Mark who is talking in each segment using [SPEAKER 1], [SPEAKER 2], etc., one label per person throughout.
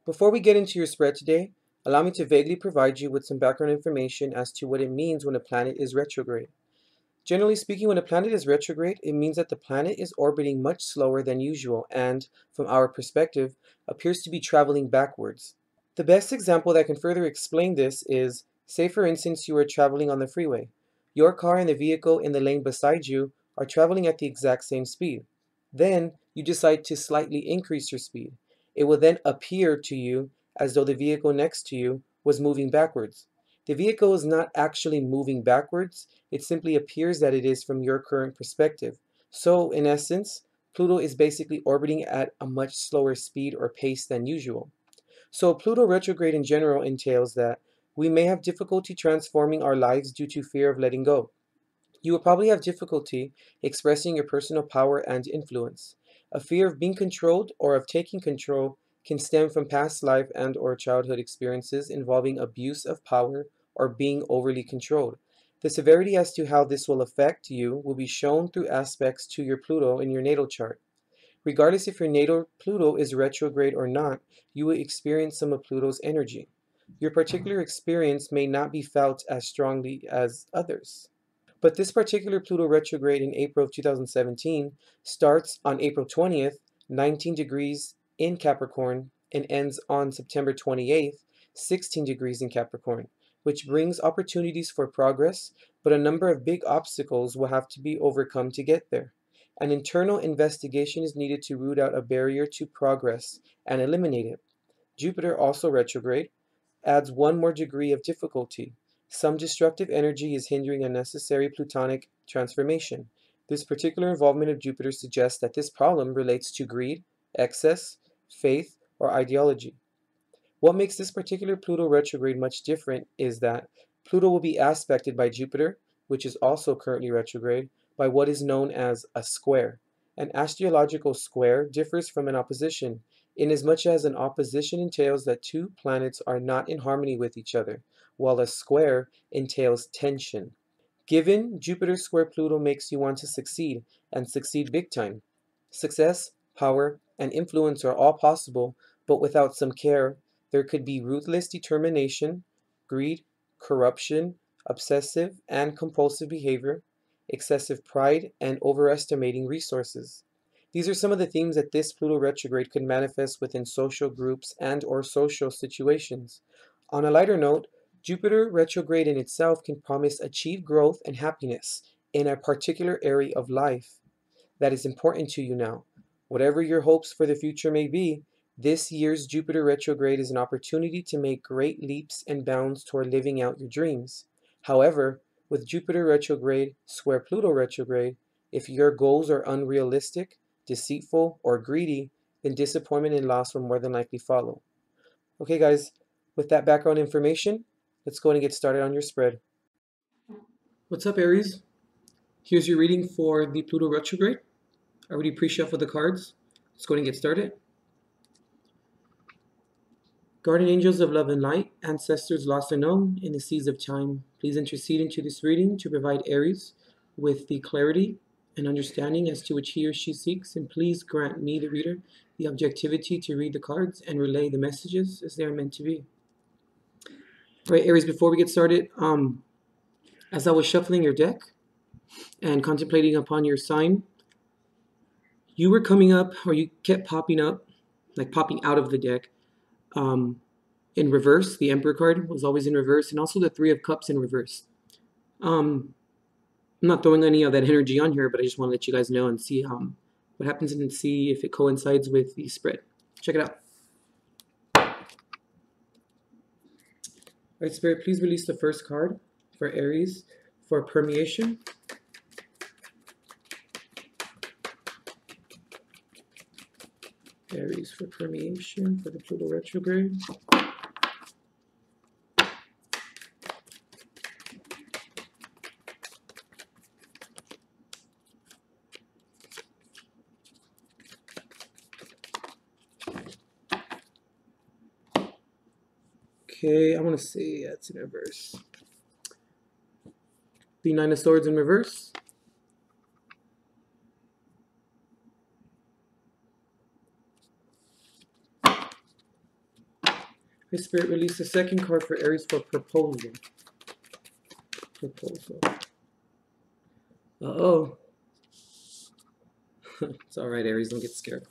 [SPEAKER 1] Before we get into your spread today, allow me to vaguely provide you with some background information as to what it means when a planet is retrograde. Generally speaking, when a planet is retrograde, it means that the planet is orbiting much slower than usual and, from our perspective, appears to be traveling backwards. The best example that can further explain this is, say for instance you are traveling on the freeway. Your car and the vehicle in the lane beside you are traveling at the exact same speed. Then you decide to slightly increase your speed. It will then appear to you as though the vehicle next to you was moving backwards. The vehicle is not actually moving backwards, it simply appears that it is from your current perspective. So, in essence, Pluto is basically orbiting at a much slower speed or pace than usual. So Pluto retrograde in general entails that we may have difficulty transforming our lives due to fear of letting go. You will probably have difficulty expressing your personal power and influence. A fear of being controlled or of taking control can stem from past life and or childhood experiences involving abuse of power or being overly controlled. The severity as to how this will affect you will be shown through aspects to your Pluto in your natal chart. Regardless if your natal Pluto is retrograde or not, you will experience some of Pluto's energy. Your particular experience may not be felt as strongly as others. But this particular Pluto retrograde in April of 2017 starts on April 20th, 19 degrees in Capricorn, and ends on September 28th, 16 degrees in Capricorn, which brings opportunities for progress, but a number of big obstacles will have to be overcome to get there. An internal investigation is needed to root out a barrier to progress and eliminate it. Jupiter, also retrograde, adds one more degree of difficulty. Some destructive energy is hindering a necessary Plutonic transformation. This particular involvement of Jupiter suggests that this problem relates to greed, excess, faith, or ideology. What makes this particular Pluto retrograde much different is that Pluto will be aspected by Jupiter, which is also currently retrograde, by what is known as a square. An astrological square differs from an opposition, inasmuch as an opposition entails that two planets are not in harmony with each other, while a square entails tension. Given Jupiter square Pluto makes you want to succeed, and succeed big time. Success, power, and influence are all possible, but without some care, there could be ruthless determination, greed, corruption, obsessive and compulsive behavior, excessive pride, and overestimating resources. These are some of the themes that this Pluto retrograde could manifest within social groups and or social situations. On a lighter note, Jupiter retrograde in itself can promise achieved growth and happiness in a particular area of life that is important to you now. Whatever your hopes for the future may be, this year's Jupiter retrograde is an opportunity to make great leaps and bounds toward living out your dreams. However, with Jupiter retrograde square Pluto retrograde, if your goals are unrealistic, deceitful, or greedy, then disappointment and loss will more than likely follow. Okay guys, with that background information, let's go and get started on your spread. What's up Aries? Here's your reading for the Pluto retrograde. I already pre-shuffled the cards. Let's go and get started. Guardian angels of love and light, ancestors lost and known in the seas of time, please intercede into this reading to provide Aries with the clarity and understanding as to which he or she seeks, and please grant me, the reader, the objectivity to read the cards and relay the messages as they are meant to be. All right, Aries, before we get started, as I was shuffling your deck and contemplating upon your sign, you were coming up, or you kept popping up, like popping out of the deck, in reverse. The Emperor card was always in reverse, and also the Three of Cups in reverse. I'm not throwing any of that energy on here, but I just want to let you guys know and see what happens and see if it coincides with the spread. Check it out. All right, Spirit, please release the first card for Aries for permeation. Aries for permeation for the Pluto retrograde. Okay, I want to say that's in reverse. The Nine of Swords in reverse. Okay, Spirit, release the second card for Aries for proposal. Proposal. Uh-oh. It's all right, Aries. Don't get scared.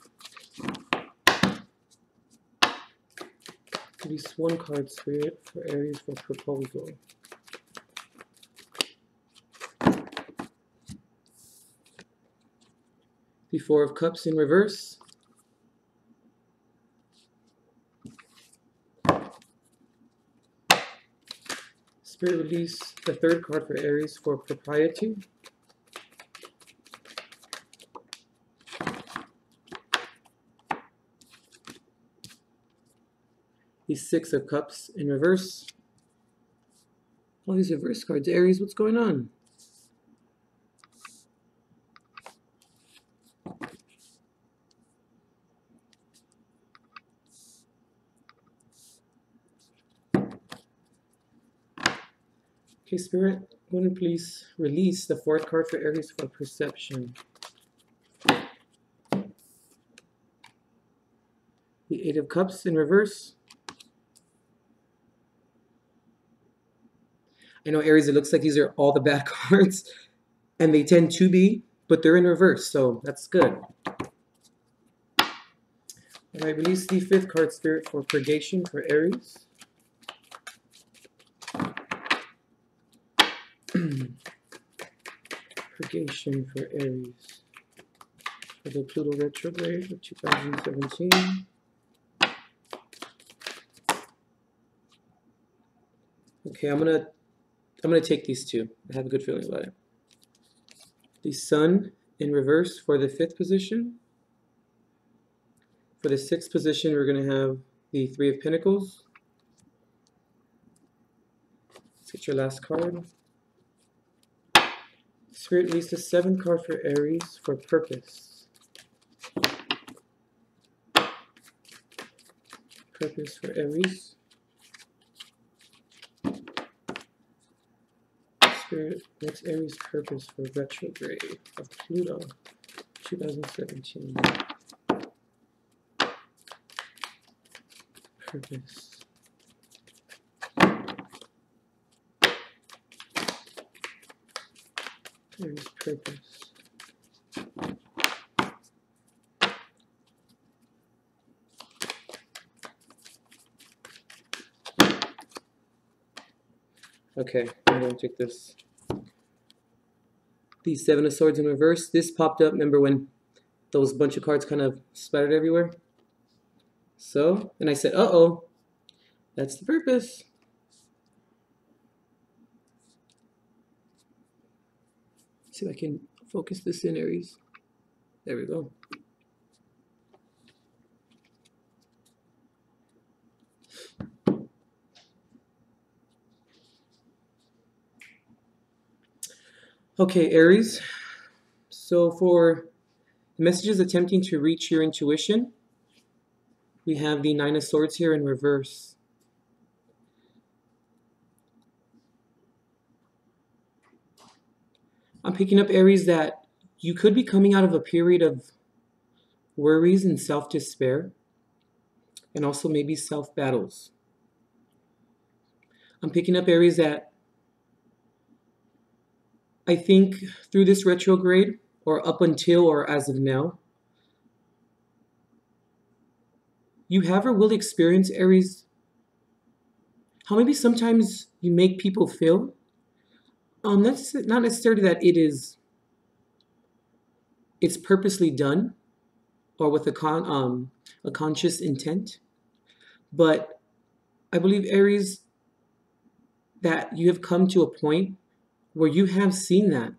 [SPEAKER 1] Release one card, Spirit, for Aries for proposal. The Four of Cups in reverse. Spirit, release the third card for Aries for propriety. The Six of Cups in reverse. All these reverse cards. Aries, what's going on? Okay, Spirit, want to please release the fourth card for Aries for perception. The Eight of Cups in reverse. I know, Aries, it looks like these are all the bad cards, and they tend to be, but they're in reverse, so that's good. All right, release the fifth card, Spirit, for purgation for Aries. Purgation for Aries for the Pluto Retrograde of 2017. Okay, I'm gonna take these two. I have a good feeling about it. The Sun in reverse for the fifth position. For the sixth position, we're gonna have the Three of Pentacles. Let's get your last card. Spirit, release the seventh card for Aries for purpose. Purpose for Aries. Spirit, what's Aries' purpose for retrograde of Pluto 2017? Purpose. Aries' purpose. Okay, I'm going to take this. The Seven of Swords in reverse. This popped up, remember when those bunch of cards kind of splattered everywhere? So, and I said, uh-oh, that's the purpose. Let's see if I can focus this in, Aries. There we go. Okay, Aries. So for the messages attempting to reach your intuition, we have the Nine of Swords here in reverse. I'm picking up, Aries, that you could be coming out of a period of worries and self-despair, and also maybe self-battles. I'm picking up, Aries, that I think through this retrograde, or up until or as of now, you have or will experience, Aries, how maybe sometimes you make people feel. That's not necessarily that it's purposely done or with a conscious intent, but I believe, Aries, that you have come to a point where you have seen that,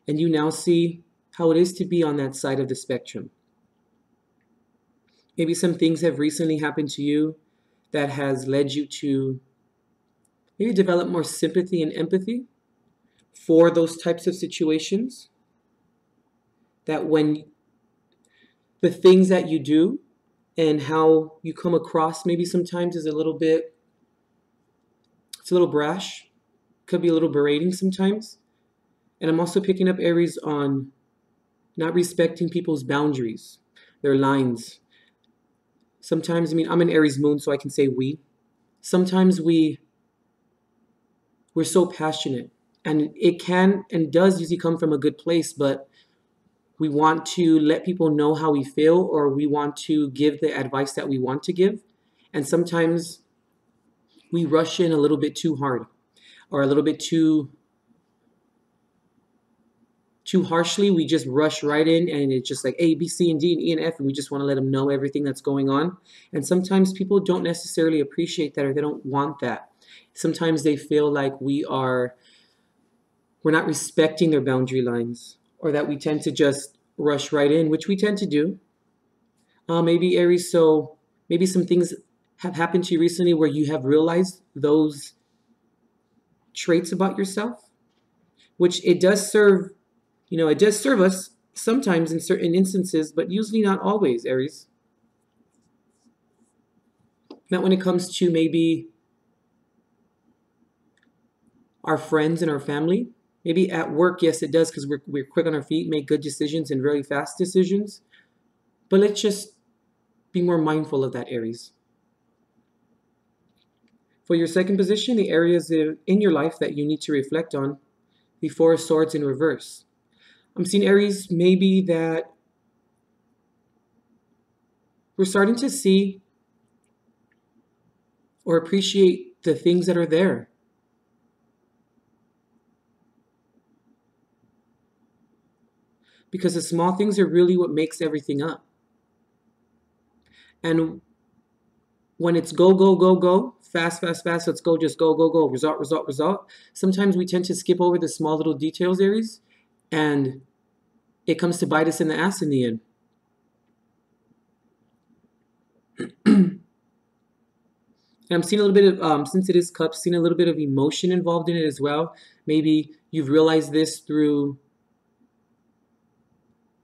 [SPEAKER 1] and you now see how it is to be on that side of the spectrum. Maybe some things have recently happened to you that has led you to maybe develop more sympathy and empathy for those types of situations. That when the things that you do and how you come across maybe sometimes is a little brash, could be a little berating sometimes. And I'm also picking up, Aries, on not respecting people's boundaries, their lines. Sometimes, I mean, I'm an Aries moon, so I can say we. sometimes we're so passionate, and it can and does usually come from a good place, but we want to let people know how we feel, or we want to give the advice that we want to give. And sometimes we rush in a little bit too hard, or a little bit too harshly. We just rush right in, and it's just like A, B, C, and D, and E, and F, and we just want to let them know everything that's going on. And sometimes people don't necessarily appreciate that, or they don't want that. Sometimes they feel like we're not respecting their boundary lines, or that we tend to just rush right in, which we tend to do. Maybe Aries, so maybe some things have happened to you recently where you have realized those traits about yourself, which it does serve, it does serve us sometimes in certain instances, but usually not always, Aries. Not when it comes to maybe our friends and our family. Maybe at work, yes, it does, because we're quick on our feet, make good decisions and really fast decisions. But let's just be more mindful of that, Aries. For your second position, the areas in your life that you need to reflect on, the Four of Swords in reverse. I'm seeing, Aries, maybe that we're starting to see or appreciate the things that are there. Because the small things are really what makes everything up. And when it's go, go, go, go, fast, fast, fast, let's go, just go, go, go, result, result, result. Sometimes we tend to skip over the small little details, Aries, and it comes to bite us in the ass in the end. And I'm seeing a little bit of, since it is cups, seeing a little bit of emotion involved in it as well. Maybe you've realized this through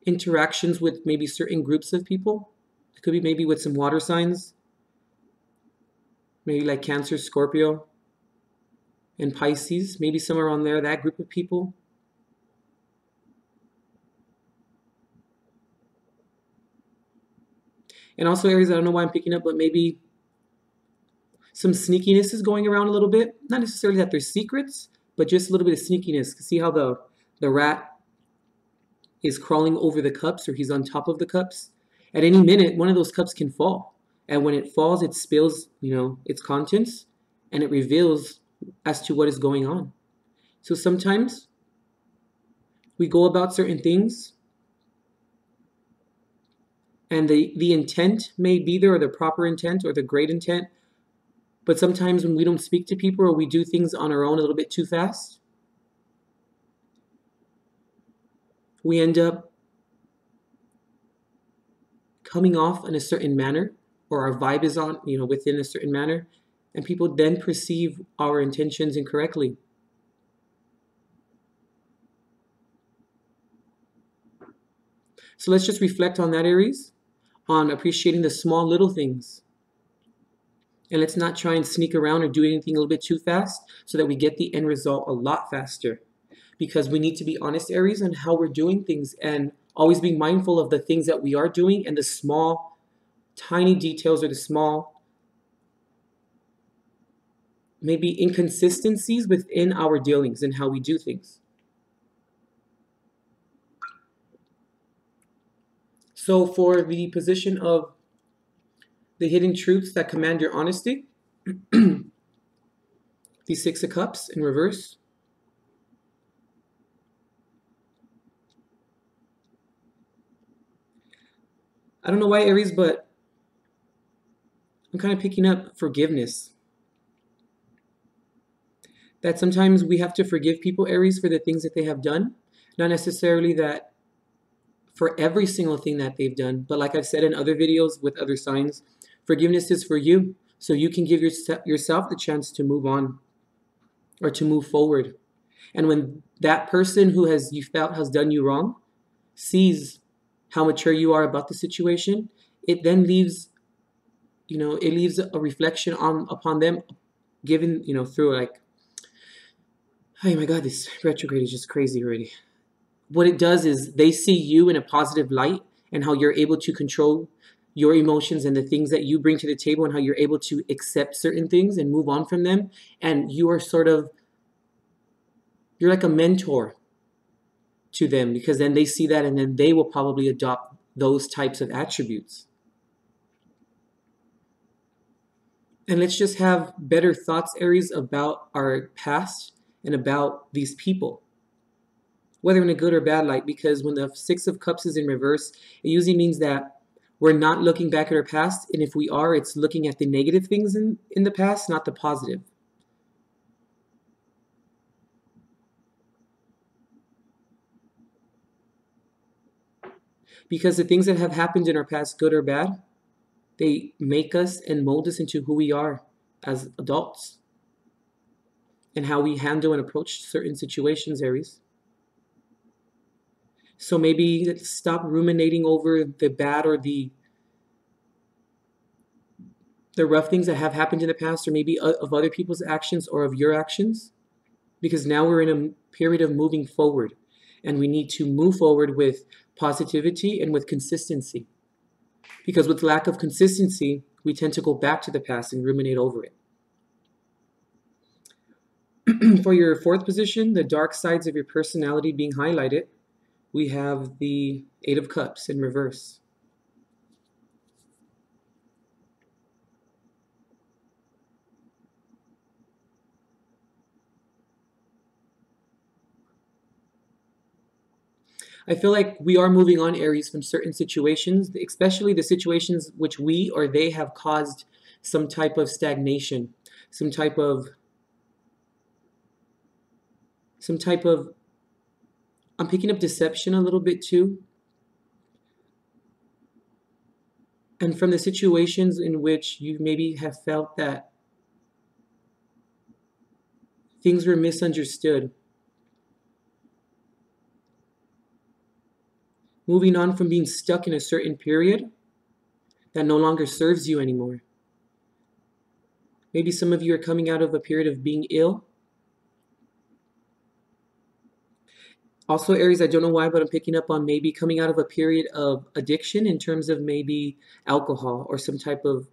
[SPEAKER 1] interactions with maybe certain groups of people. It could be maybe with some water signs, maybe like Cancer, Scorpio, and Pisces, maybe somewhere on there, that group of people. And also, Aries, I don't know why I'm picking up, but maybe some sneakiness is going around a little bit. Not necessarily that there's secrets, but just a little bit of sneakiness. See how the rat is crawling over the cups, or he's on top of the cups? At any minute, one of those cups can fall. And when it falls, it spills, its contents, and it reveals as to what is going on. So sometimes we go about certain things, and the intent may be there, or the proper intent, or the great intent. But sometimes when we don't speak to people, or we do things on our own a little bit too fast, we end up coming off in a certain manner, or our vibe is on, within a certain manner, and people then perceive our intentions incorrectly. So let's just reflect on that, Aries, on appreciating the small little things. And let's not try and sneak around or do anything a little bit too fast, so that we get the end result a lot faster. Because we need to be honest, Aries, on how we're doing things, and always being mindful of the things that we are doing, and the small, tiny details, or the small, maybe inconsistencies within our dealings and how we do things. So for the position of the hidden truths that command your honesty, the Six of Cups in reverse. I don't know why, Aries, but I'm kind of picking up forgiveness. That sometimes we have to forgive people, Aries, for the things that they have done. Not necessarily that for every single thing that they've done, but like I've said in other videos with other signs, forgiveness is for you, so you can give yourself the chance to move on, or to move forward. And when that person who you felt has done you wrong sees how mature you are about the situation, it then leaves, it leaves a reflection upon them, given, through like, oh my God, this retrograde is just crazy already. What it does is they see you in a positive light, and how you're able to control your emotions and the things that you bring to the table and how you're able to accept certain things and move on from them. And you are you're like a mentor to them, because then they see that and then they will probably adopt those types of attributes. And let's just have better thoughts, Aries, about our past and about these people, whether in a good or bad light, because when the Six of Cups is in reverse, it usually means that we're not looking back at our past, and if we are, it's looking at the negative things in the past, not the positive. Because the things that have happened in our past, good or bad, they make us and mold us into who we are as adults and how we handle and approach certain situations, Aries. So maybe let's stop ruminating over the bad or the rough things that have happened in the past, or maybe of other people's actions or of your actions, because now we're in a period of moving forward, and we need to move forward with positivity and with consistency. Because with lack of consistency, we tend to go back to the past and ruminate over it. For your fourth position, the dark sides of your personality being highlighted, we have the Eight of Cups in reverse. I feel like we are moving on, Aries, from certain situations, especially the situations which we or they have caused some type of stagnation, some type of, I'm picking up deception a little bit too. And from the situations in which you maybe have felt that things were misunderstood. Moving on from being stuck in a certain period that no longer serves you anymore. Maybe some of you are coming out of a period of being ill. Also, Aries, I don't know why, but I'm picking up on maybe coming out of a period of addiction in terms of maybe alcohol or some type of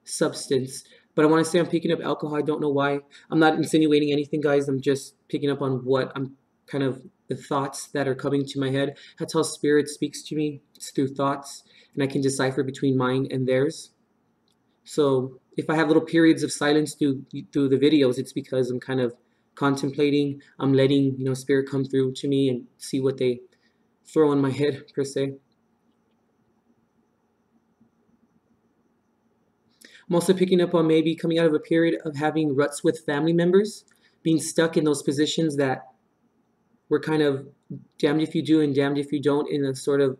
[SPEAKER 1] substance. But I want to say I'm picking up alcohol. I don't know why. I'm not insinuating anything, guys. I'm just picking up on what I'm kind of the thoughts that are coming to my head. That's how spirit speaks to me. It's through thoughts, and I can decipher between mine and theirs. So if I have little periods of silence through the videos, it's because I'm kind of contemplating. I'm letting spirit come through to me and see what they throw in my head, per se. I'm also picking up on maybe coming out of a period of having ruts with family members, being stuck in those positions that were kind of damned if you do and damned if you don't, in a sort of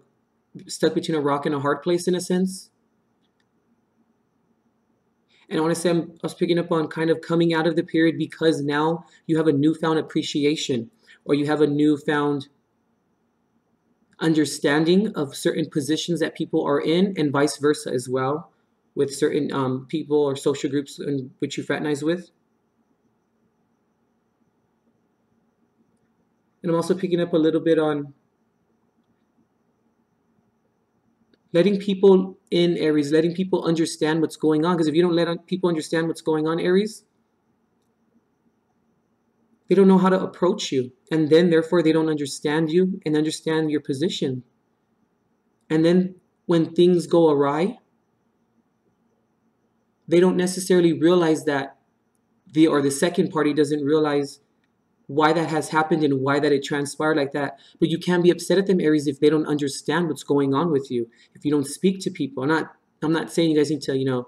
[SPEAKER 1] stuck between a rock and a hard place in a sense. And I want to say I was picking up on kind of coming out of the period because now you have a newfound appreciation, or you have a newfound understanding of certain positions that people are in, and vice versa as well, with certain people or social groups in which you fraternize with. And I'm also picking up a little bit on letting people in, Aries, letting people understand what's going on. Because if you don't let people understand what's going on, Aries, they don't know how to approach you. And then, therefore, they don't understand you and understand your position. And then when things go awry, they don't necessarily realize that the second party doesn't realize why that has happened and why that it transpired like that. But you can't be upset at them, Aries, if they don't understand what's going on with you. If you don't speak to people. I'm not saying you guys need to,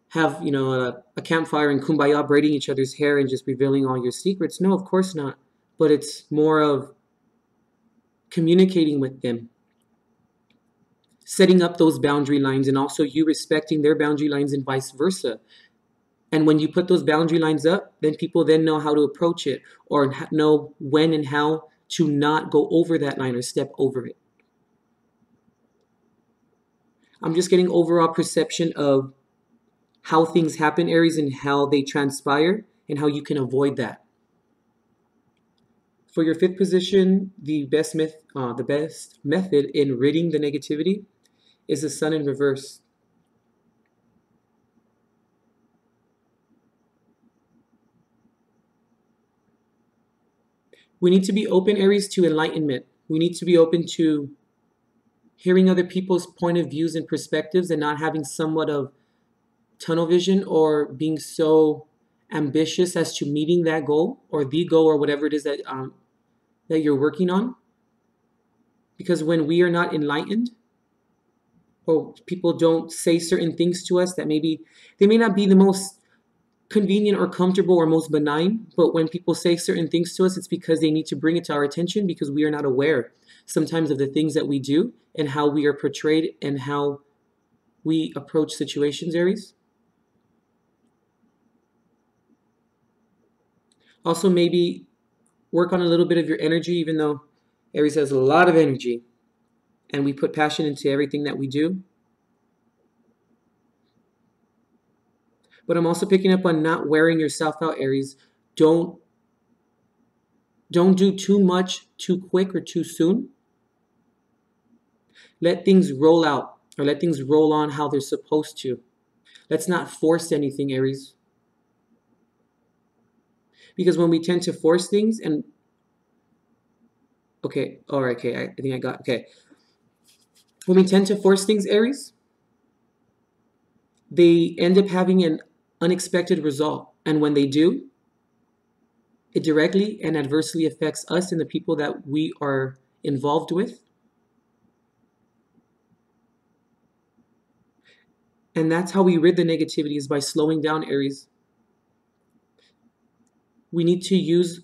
[SPEAKER 1] have, a campfire and kumbaya braiding each other's hair and just revealing all your secrets. No, of course not. But it's more of communicating with them, setting up those boundary lines, and also you respecting their boundary lines and vice versa. And when you put those boundary lines up, then people then know how to approach it, or know when and how to not go over that line or step over it. I'm just getting overall perception of how things happen, Aries, and how they transpire, and how you can avoid that. For your fifth position, the best method in ridding the negativity is the Sun in reverse. We need to be open, Aries, to enlightenment. We need to be open to hearing other people's point of views and perspectives and not having somewhat of tunnel vision or being so ambitious as to meeting that goal or the goal or whatever it is that that you're working on. Because when we are not enlightened, or people don't say certain things to us that maybe they may not be the most convenient or comfortable or most benign, but when people say certain things to us, it's because they need to bring it to our attention because we are not aware sometimes of the things that we do and how we are portrayed and how we approach situations, Aries. Also, maybe work on a little bit of your energy, even though Aries has a lot of energy and we put passion into everything that we do. But I'm also picking up on not wearing yourself out, Aries. Don't do too much too quick or too soon. Let things roll out or let things roll on how they're supposed to. Let's not force anything, Aries. Because when we tend to force things and okay, all right, okay, I think I got okay. When we tend to force things, Aries, they end up having an unexpected result. And when they do, it directly and adversely affects us and the people that we are involved with. And that's how we rid the negativity, is by slowing down, Aries. We need to use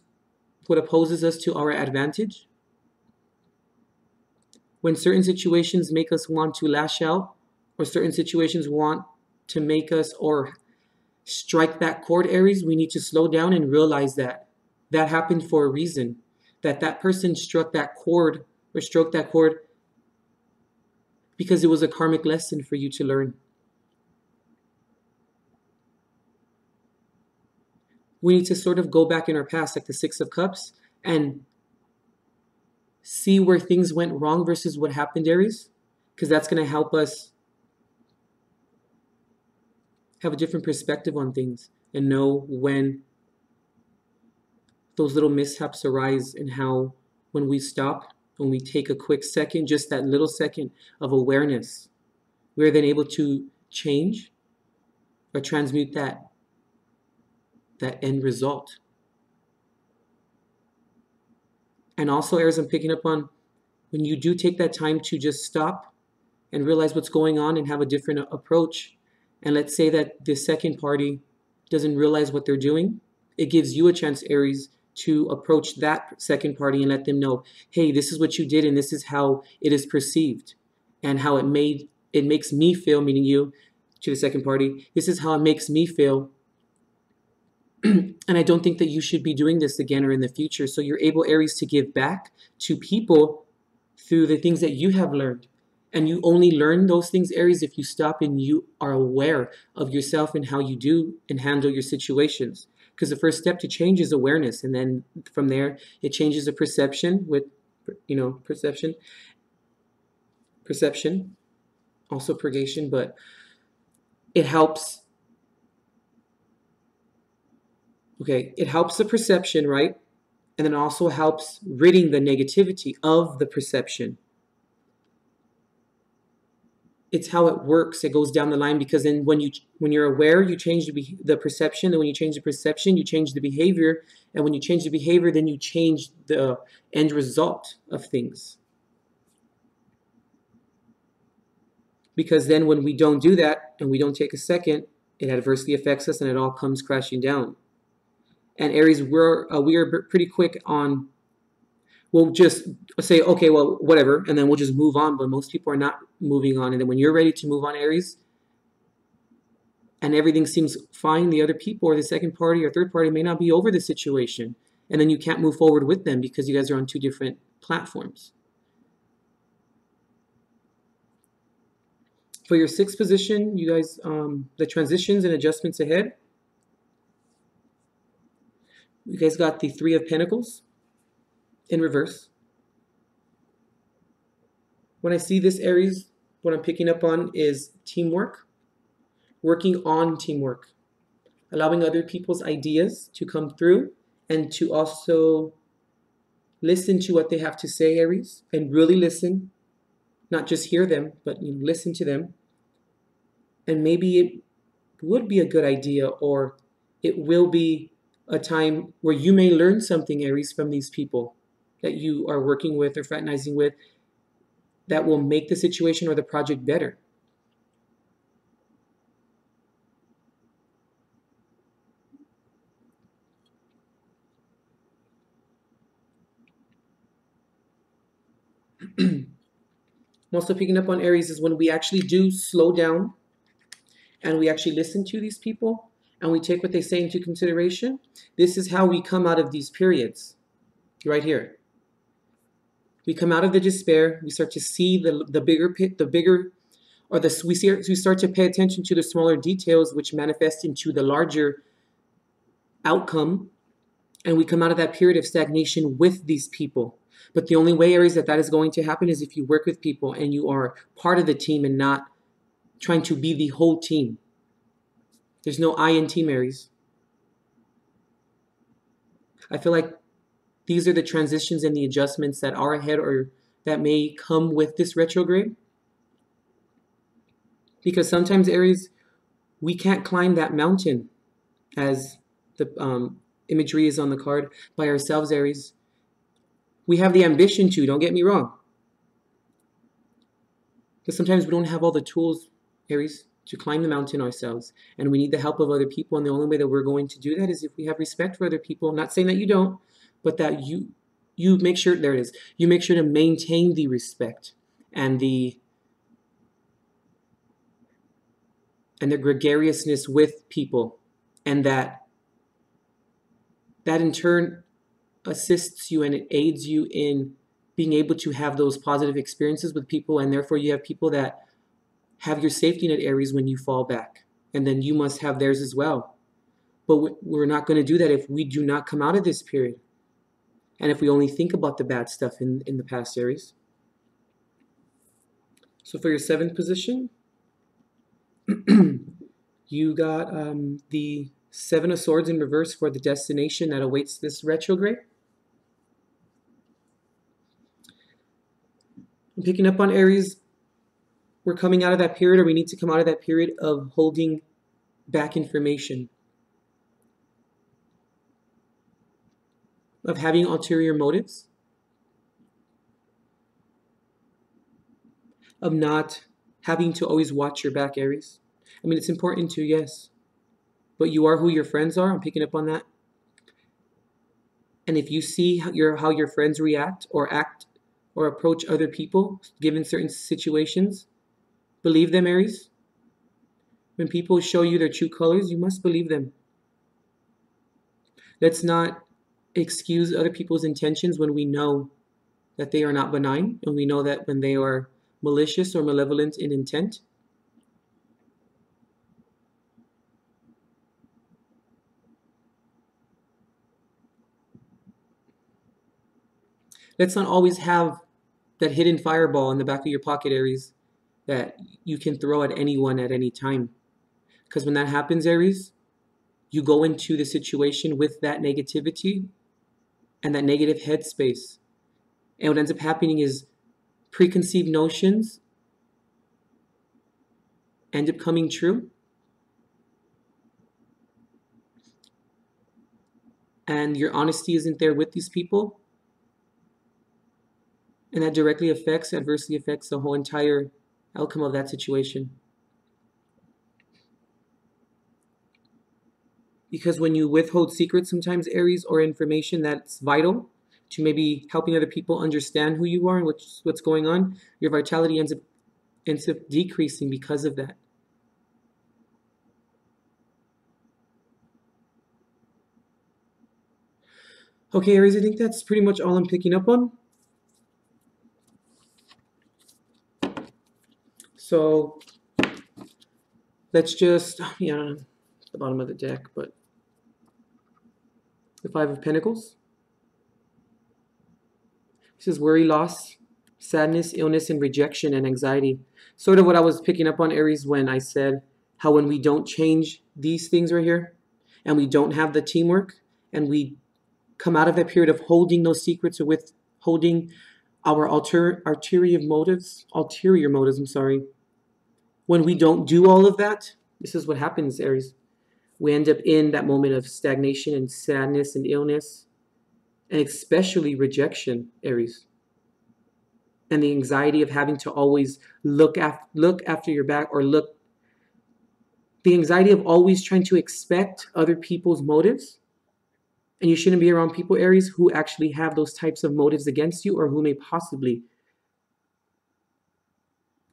[SPEAKER 1] what opposes us to our advantage. When certain situations make us want to lash out, or certain situations want to make us or strike that chord, Aries, we need to slow down and realize that that happened for a reason. That person struck that chord or stroked that chord because it was a karmic lesson for you to learn. We need to sort of go back in our past, like the Six of Cups, and see where things went wrong versus what happened, Aries, because that's going to help us have a different perspective on things and know when those little mishaps arise and how when we stop, when we take a quick second, just that little second of awareness, we're then able to change or transmute that end result. And also, Aries, I'm picking up on when you do take that time to just stop and realize what's going on and have a different approach. And let's say that the second party doesn't realize what they're doing. It gives you a chance, Aries, to approach that second party and let them know, hey, this is what you did and this is how it is perceived and how it makes me feel, meaning you, to the second party. This is how it makes me feel. And I don't think that you should be doing this again or in the future. So you're able, Aries, to give back to people through the things that you have learned. And you only learn those things, Aries, if you stop and you are aware of yourself and how you do and handle your situations. Because the first step to change is awareness. And then from there, it changes the perception with, perception, also purgation, but it helps. Okay, it helps the perception, right? And then also helps ridding the negativity of the perception. It's how it works. It goes down the line, because then when you're aware, you change the perception. And when you change the perception, you change the behavior. And when you change the behavior, then you change the end result of things. Because then when we don't do that and we don't take a second, it adversely affects us and it all comes crashing down. And Aries, we are pretty quick on, we'll just say, okay, well, whatever, and then we'll just move on. But most people are not moving on. And then when you're ready to move on, Aries, and everything seems fine, the other people or the second party or third party may not be over the situation. And then you can't move forward with them because you guys are on two different platforms. For your sixth position, you guys, the transitions and adjustments ahead. You guys got the Three of Pentacles in reverse. When I see this, Aries, what I'm picking up on is teamwork, working on teamwork, allowing other people's ideas to come through and to also Listen to what they have to say, Aries, and really listen. Not just hear them, but listen to them. And maybe it would be a good idea, or it will be a time where you may learn something, Aries, from these people that you are working with or fraternizing with that will make the situation or the project better. I'm also picking up on Aries is when we actually do slow down and we actually listen to these people and we take what they say into consideration. This is how we come out of these periods, right here. We come out of the despair. We start to see the bigger, or we start to pay attention to the smaller details, which manifest into the larger outcome. And we come out of that period of stagnation with these people. But the only way, Aries, that is going to happen is if you work with people and you are part of the team and not trying to be the whole team. There's no I in team, Aries. I feel like these are the transitions and the adjustments that are ahead or that may come with this retrograde. Because sometimes, Aries, we can't climb that mountain, as the imagery is on the card, by ourselves, Aries. We have the ambition to, don't get me wrong. But sometimes we don't have all the tools, Aries, to climb the mountain ourselves. And we need the help of other people. And the only way that we're going to do that is if we have respect for other people. I'm not saying that you don't, but that you make sure, there it is, you make sure to maintain the respect and the gregariousness with people. And that in turn assists you and it aids you in being able to have those positive experiences with people, and therefore you have people that have your safety net, Aries, when you fall back, and then you must have theirs as well. But we're not going to do that if we do not come out of this period, and if we only think about the bad stuff in the past, Aries. So for your 7th position, you got the 7 of Swords in reverse for the destination that awaits this retrograde. I'm picking up on Aries. We're coming out of that period, or we need to come out of that period of holding back information, of having ulterior motives, of not having to always watch your back, Aries. I mean, it's important to, yes, but you are who your friends are. I'm picking up on that. And if you see how your friends react or act or approach other people given certain situations, believe them, Aries. When people show you their true colors, you must believe them. Let's not excuse other people's intentions when we know that they are not benign, and we know that when they are malicious or malevolent in intent. Let's not always have that hidden fireball in the back of your pocket, Aries, that you can throw at anyone at any time. Because when that happens, Aries, you go into the situation with that negativity and that negative headspace. And what ends up happening is preconceived notions end up coming true. And your honesty isn't there with these people. And that directly adversely affects the whole entire outcome of that situation. Because when you withhold secrets sometimes, Aries, or information that's vital to maybe helping other people understand who you are and what's going on, your vitality ends up decreasing because of that. Okay, Aries, I think that's pretty much all I'm picking up on. So let's just, the bottom of the deck, but the 5 of Pentacles. This is worry, loss, sadness, illness, and rejection and anxiety. Sort of what I was picking up on, Aries, when I said how when we don't change these things right here, and we don't have the teamwork, and we come out of that period of holding those secrets or withholding our ulterior motives, when we don't do all of that, this is what happens, Aries. We end up in that moment of stagnation and sadness and illness, and especially rejection, Aries. And the anxiety of having to always look after your back, or the anxiety of always trying to expect other people's motives. And you shouldn't be around people, Aries, who actually have those types of motives against you, or who may possibly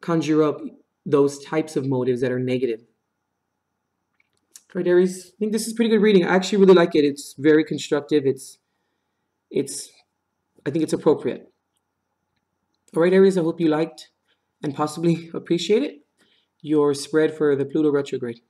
[SPEAKER 1] conjure up those types of motives that are negative. All right, Aries, I think this is pretty good reading. I actually really like it. It's very constructive. I think it's appropriate. All right, Aries, I hope you liked and possibly appreciated your spread for the Pluto retrograde.